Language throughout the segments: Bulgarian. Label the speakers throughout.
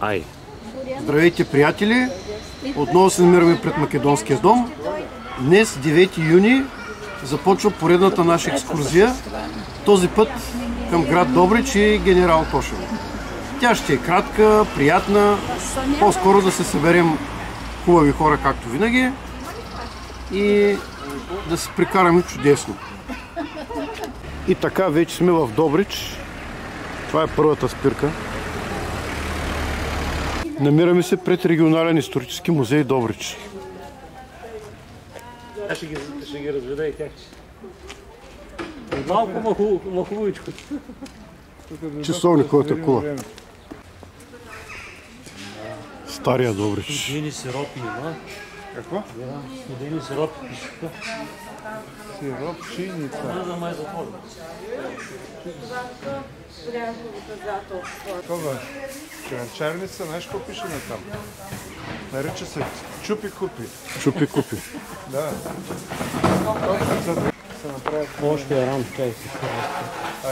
Speaker 1: Ай!
Speaker 2: Здравейте, приятели! Отново се намираме пред Македонския дом. Днес, 9 юни, започва поредната наша екскурзия. Този път към град Добрич и Генерал Тошево. Тя ще е кратка, приятна, по-скоро да се съберем хубави хора, както винаги, и да се прекараме чудесно. И така, вече сме в Добрич. Това е първата спирка. Намираме се пред Регионален исторически музей Добрич.
Speaker 1: Ще ги разведа и тях. Малко маховичко.
Speaker 2: Часовниковата кула. Стария Добрич.
Speaker 1: Студени сиропи има.
Speaker 3: Какво?
Speaker 1: Студени сиропи пишеха.
Speaker 3: Сиропчиница.
Speaker 1: Да, май затворено.
Speaker 3: Това е чанчарница, знаеш какво пише на там? Нарича се чупи-купи.
Speaker 2: Чупи-купи.
Speaker 3: Да.
Speaker 1: Още е рано, чай си.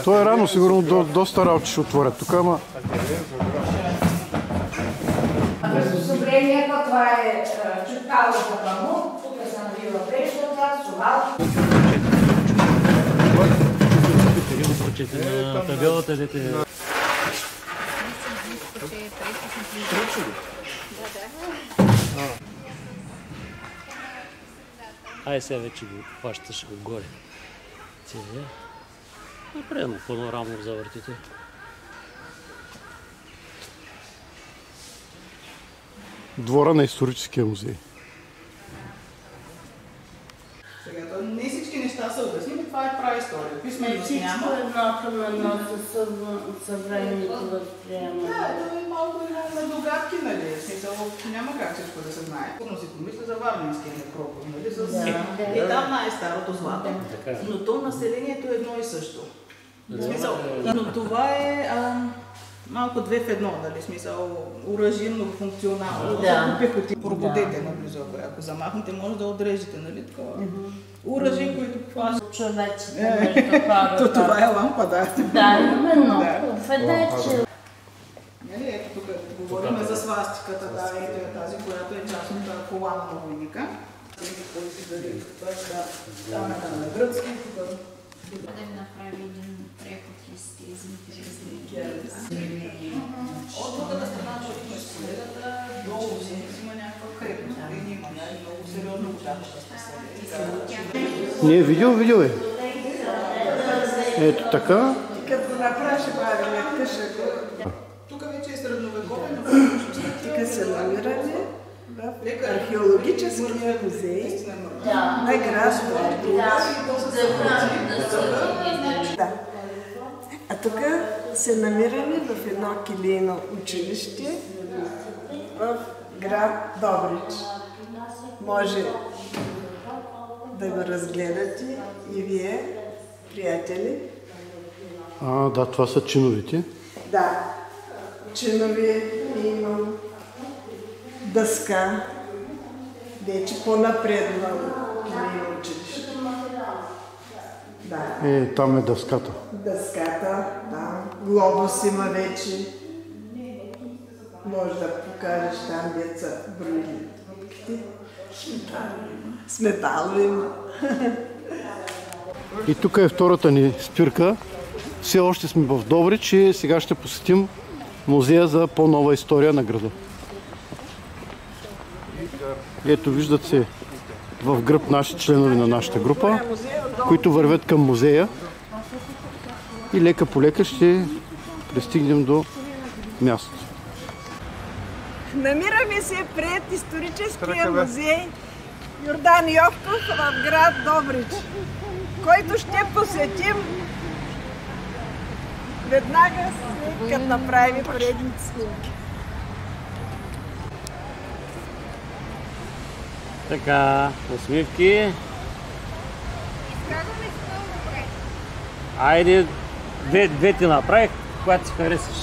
Speaker 2: То е рано, сигурно доста работи ще отворят тук, ама...
Speaker 4: Приспособлението, това е чупкало за памук, тук се навива брешата, сувалка.
Speaker 1: На табелата дете... Ай, сега вече го хващаш отгоре. Целия. Напредно, панорамно завъртите.
Speaker 2: Двора на историческия музей.
Speaker 5: Не всички неща са обясними, това е праистория. Писменост няма.
Speaker 4: Едно съвременното възприемане.
Speaker 5: Да, това е малко на догадки, нали? В смисъл, няма как всичко да се знае. Първо си помисля за Варненския некропол, нали? И там най-старото злато. Но то населението е едно и също. Но това е малко две в едно, нали? Смисъл, оръжие, многофункционално. Пехоти. Пробудете наблизо, ако замахнете, може да отрежете, нали? Такова. Оръжие, които хващат.
Speaker 4: Човечето.
Speaker 5: Това е лампа, да.
Speaker 4: Да, именно. Федече.
Speaker 5: Нали, ето тук говорим за свастиката, да, ето е тази, която е част от колана на войника. Там е на гръцки.
Speaker 4: Да направи един преход из тези
Speaker 5: от другата страна, защото има следата, долу има някаква крепост. Има много сериозно учаща се.
Speaker 2: Не е видео е. Ето така.
Speaker 5: Като направиш правилен къша. Тук вече е средновековен, но
Speaker 6: тук се намираме в археологическия музей на град Добрич. А тук се намираме в едно килийно училище в град Добрич. Може да го разгледате и вие, приятели.
Speaker 2: Да, това са чиновите.
Speaker 6: Да, чинови имам дъска, вече по-напредна килийно училище. Да.
Speaker 2: Там е дъската.
Speaker 6: Дъската, да. Глобус има вече. Може да покажеш там деца броили топките. Сметало има.
Speaker 2: И тук е втората ни спирка. Все още сме в Добрич и сега ще посетим музея за по-нова история на града. Ето виждат се в гръб наши членове на нашата група, които вървят към музея и лека по лека ще пристигнем до мястото.
Speaker 6: Намираме се пред историческия музей Йордан Йовков в град Добрич, който ще посетим веднага след като направим поредните снимки.
Speaker 1: Така, усмивки. Айде, две ти направих, когато си харесаш.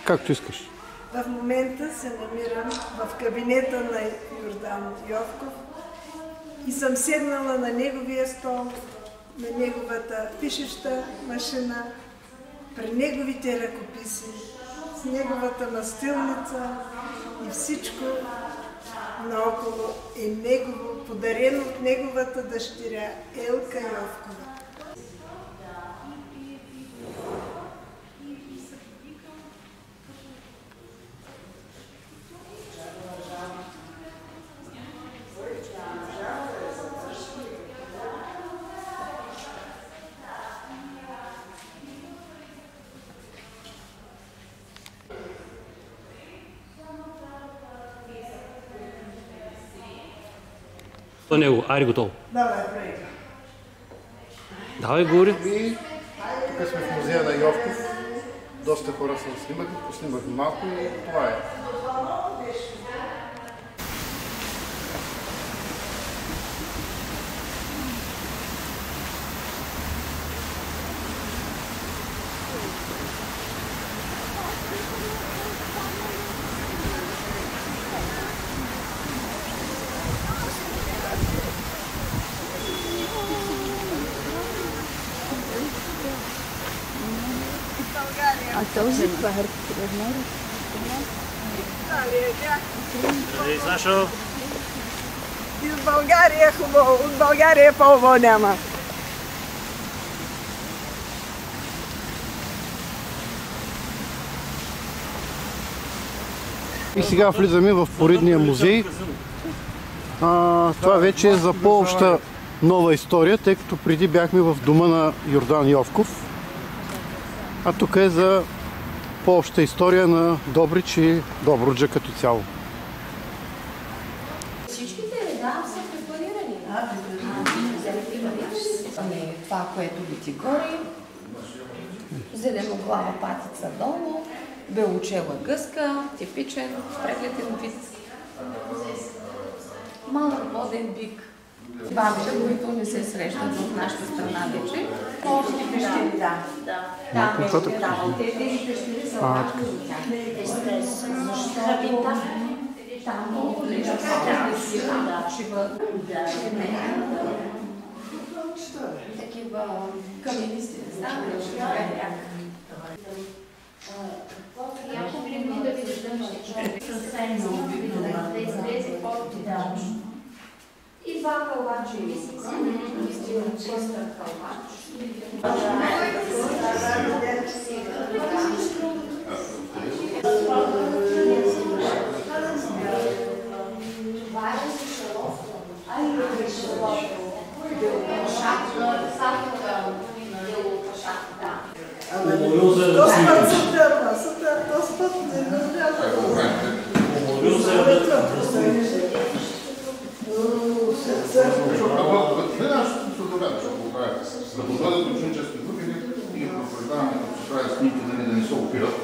Speaker 2: както искаш.
Speaker 6: В момента се намирам в кабинета на Йордан Йовков и съм седнала на неговия стол, на неговата пишеща машина, при неговите ръкописи, с неговата настилница и всичко наоколо е негово, подарено от неговата дъщеря Елка Йовкова.
Speaker 1: До него. Айде, готово.
Speaker 6: Давай, проект.
Speaker 1: Давай, говори.
Speaker 2: Тук сме в музея на Йовков. Доста хора се снимаха, поснимахме малко и това е.
Speaker 7: Този парк размер.
Speaker 1: Здравей, Сашо.
Speaker 6: Из България е хубаво, от България по-хубаво няма.
Speaker 2: И сега влизаме в поредния музей. Това вече е за по-обща нова история, тъй като преди бяхме в дома на Йордан Йовков. А тук е за по-обща история на Добрич и Добруджа като цяло.
Speaker 8: Всичките са препарирани. Това, което ви ти гори, зеленоглава патица долу, белочела гъска, типичен прегледен вид. Малък воден бик. Бабите, които не се срещат в нашата страна вече. Още пещери, да. Там е огледавал. Тези пещери са малко от тях. Там оглежда такива каменисти места, където живее някакъв. Яко би ли да видиш съвсем тези по-тидални. И два кълбача и наистина чиста кълбач. Това е шалов, шалов, белопашатка, садка, белопашатка.
Speaker 6: Този път не държава.
Speaker 9: Да подходят ученически групи и предупреждаваме, като се прави снимки, да не се опират.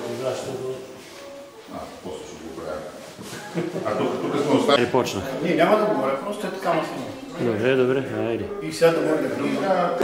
Speaker 9: После ще го правим. Тук сме оставили.
Speaker 1: Почнах.
Speaker 2: Не, няма да говоря, просто е така маслено.
Speaker 1: Добре, добре, айде.
Speaker 2: И сега да може да гледа.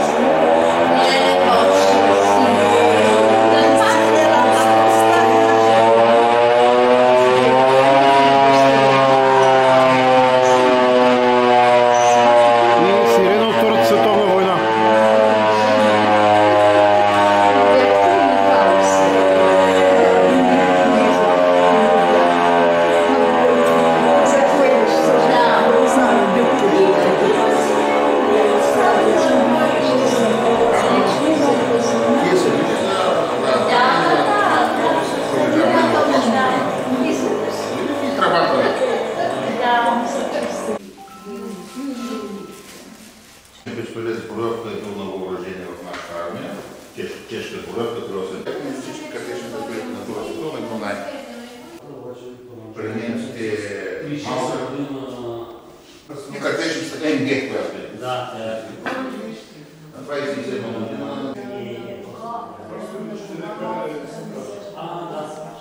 Speaker 9: Пистолет проявка е бил на въоръжение в нашата армия. Тежка проявка, която се всички катечни да бъдат на това световно, но най. При немците малка. И катечни са МГ, която е.
Speaker 1: Да,
Speaker 9: На 27 година.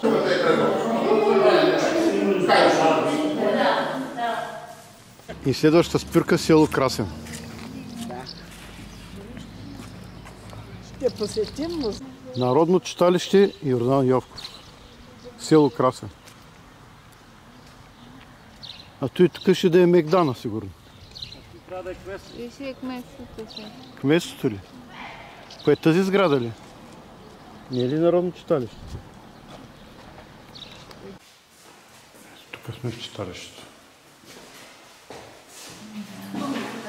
Speaker 9: Това е
Speaker 2: И следващата спирка село Красен.
Speaker 6: Ще посетим музей.
Speaker 2: Народно читалище Йордан Йовков. село Красен. А той тук ще да е Мегдана, сигурно.
Speaker 1: Трябва да е кметство.
Speaker 7: И си е кметството си.
Speaker 2: Кметството ли? Кое е тази сграда ли? Не е ли Народно читалище? Тук сме в читалището.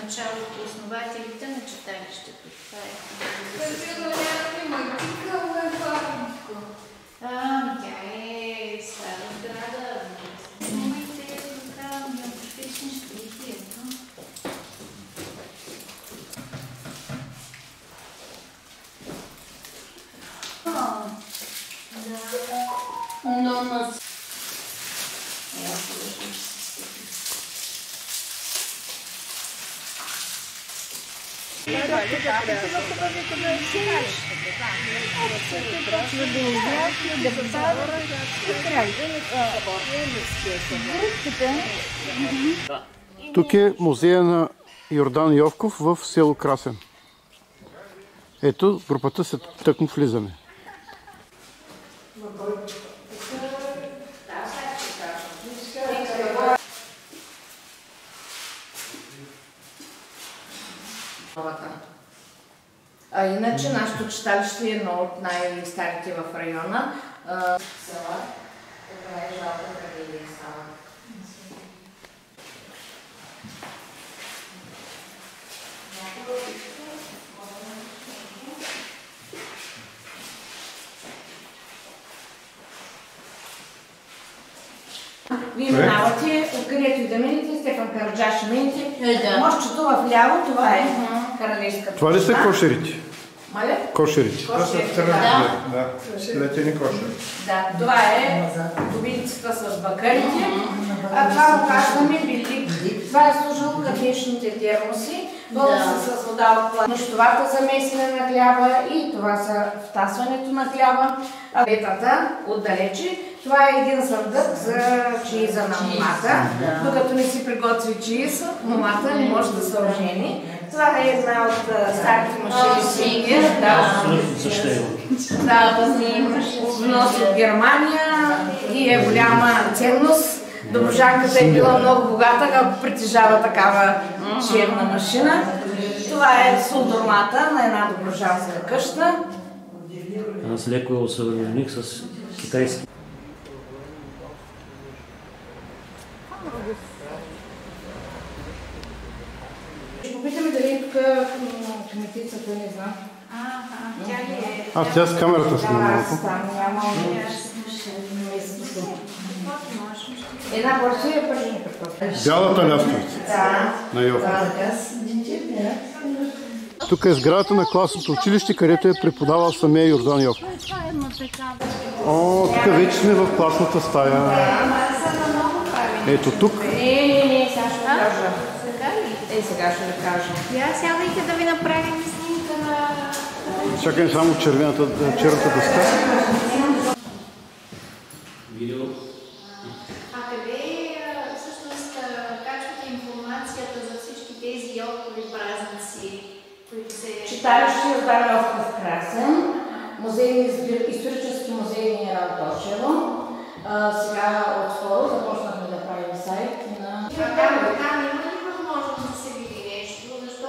Speaker 8: Началото основателите на читалището. Това е. Тя е стара сграда. Снимайте така необичайни щрихи. Но на...
Speaker 2: Тук е музея на Йордан Йовков в село Красен. Ето, групата се тъкмо влизаме.
Speaker 8: Иначе нашето читалище е едно от най-старите в района. Села, това е жалко къде е става. Вие минавате, откъдето и да минете, Стефан Караджа ще минете. Мостчето в ляво, това е Каралийската.
Speaker 2: Това ли са кошерите?
Speaker 8: Маля?
Speaker 2: Кошерите.
Speaker 3: Това са тръгли, да. Летени кошери.
Speaker 8: Да, това е добицата с бакарите. А това оказваме билик. Това е служило катечните термоси. Бълга се с вода от нощовата за месене на хляба и това са втасването на хляба. А летата отдалече. Това е един съндък за чииза на момата. Докато не си приготви чииз, момата не може да се ожени. Това е една от старите машини.
Speaker 1: Защо е?
Speaker 8: Да, внос от Германия и е голяма ценност. Доброжанката е била много богата, ако притежава такава шиерна машина. Това е судормата на една доброжанска къща.
Speaker 1: Аз леко я осъвремених с китайски.
Speaker 8: Ще попитаме дали е тук кметицата, не знам. Тя ли е?
Speaker 2: Тя с камерата сме малко.
Speaker 8: Няма една порция пържени картофи.
Speaker 2: Бялата лястовица.
Speaker 8: Да.
Speaker 2: На Йовков. Тук е сградата на класното училище, където е преподавал самия Йордан Йовков. О, тук вече сме в класната стая. Ето тук.
Speaker 8: Не, сега ще ви кажа. Сега ще ви кажа.
Speaker 7: Сядайте да ви направим снимка на...
Speaker 2: Чакай само черната дъска.
Speaker 1: Видео.
Speaker 8: А къде всъщност качвате информацията за всички тези Йовкови празници, които се... Читалище Йордан Йовков Красен, исторически музей генерал Тошево. Сега отскоро започнахме да правим сайт на... Там има ли възможност да се види нещо? Защото...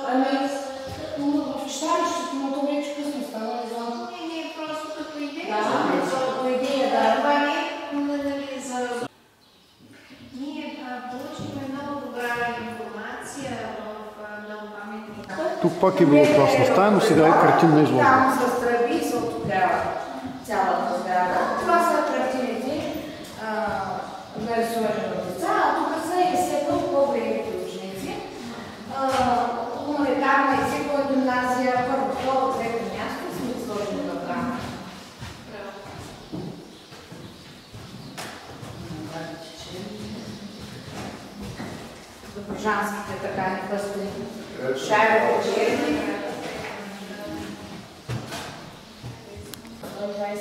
Speaker 8: В читалището, но то вече късно стана, не знам. Не, просто като идея. Като идея, да. Това не е за... Ние получихме много добра информация в много паметника.
Speaker 2: Тук пак е било класна стая, но сега е картинна изложба.
Speaker 8: Там с тръби и се отоплява цялата сграда. Това са картините нарисувани от деца, а тук са и всеки по-големите ученици. Хуманитарна езикова гимназия, първо, второ, трето място сме сложили в рама. Доброжанските така не пъстри. Шайбата черни. 120